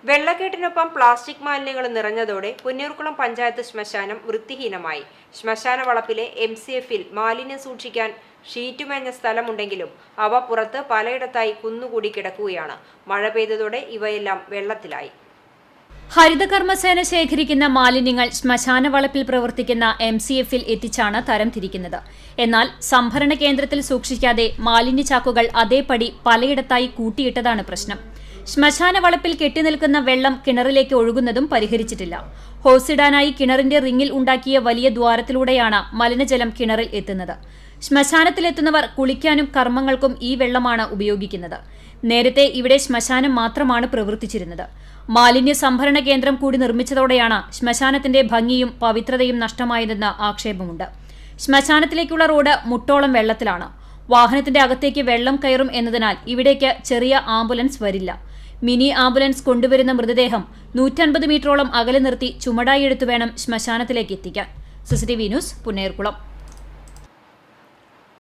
വെള്ളക്കെട്ടിനൊപ്പം plastic മാലിന്യങ്ങൾ നിറഞ്ഞതോടെ പുന്നയൂർകുളം പഞ്ചായത്ത് ശ്മശാനം വൃത്തിഹീനമായി. ശ്മശാന വളപ്പിലെ MCFൽ മാലിന്യം സൂക്ഷിക്കാൻ ഷീറ്റുമേഞ്ഞ സ്ഥലമുണ്ടെങ്കിലും അവ പുറത്ത് പലയിടത്തായി കുന്നുകൂടി കിടക്കുകയാണ്. മഴ പെയ്തതോടെ ഇവയെല്ലാം വെള്ളത്തിലായി. ഹരിതകർമ്മസേന ശേഖരിക്കുന്ന മാലിന്യങ്ങൾ ശ്മശാന വളപ്പിൽ പ്രവർത്തിക്കുന്ന MCFൽ എത്തിച്ചാണ് തരംതിരിക്കുന്നത്. എന്നാൽ സംഭരണ കേന്ദ്രത്തിൽ സൂക്ഷിക്കാതെ മാലിന്യ ചാക്കുകൾ അതേപടി പലയിടത്തായി കൂട്ടിയിട്ടതാണ് പ്രശ്നം. ശ്മശാന വളപ്പിൽ കെട്ടിനിൽക്കുന്ന വെള്ളം കിണറിലേക്ക് ഒഴുകുന്നതും പരിഹരിച്ചിട്ടില്ല. ഹോസിടാനായി കിണറിന്റെ റിങ്ങിൽ ഉണ്ടാക്കിയ വലിയ ദ്വാരത്തിലൂടെയാണ് മലിനജലം കിണറിൽ എത്തുന്നത്. ശ്മശാനത്തിലെത്തുന്നവർ കുളിക്കാനും കർമ്മങ്ങൾക്കും ഈ വെള്ളമാണ് ഉപയോഗിക്കുന്നത്. നേരത്തെ ഇവിടെ ശ്മശാനം മാത്രമാണ് പ്രവർത്തിച്ചിരുന്നത്. മാലിന്യ സംഭരണ കേന്ദ്രം കൂടി നിർമ്മിച്ചതോടെയാണ് ശ്മശാനത്തിന്റെ ഭംഗിയും പവിത്രതയും നഷ്ടമായതെന്ന് ആക്ഷേപമുണ്ട്. ശ്മശാനത്തിലേക്കുള്ള റോഡ് മുട്ടോളം വെള്ളത്തിലാണ്. വാഹനത്തിന്റെ അകത്തേക്ക് വെള്ളം കയറും എന്നതിനാൽ ഇവിടേക്ക് ചെറിയ ആംബുലൻസ് വരില്ല. മിനി ആംബുലൻസ് കൊണ്ടുവരുന്ന മൃതദേഹം 150 മീറ്ററോളം അകലെ നിർത്തി ചുമടായി എടുത്തു വേണം ശ്മശാനത്തിലേക്ക് എത്തിക്കാൻ. CCTV news, Punnayurkulam.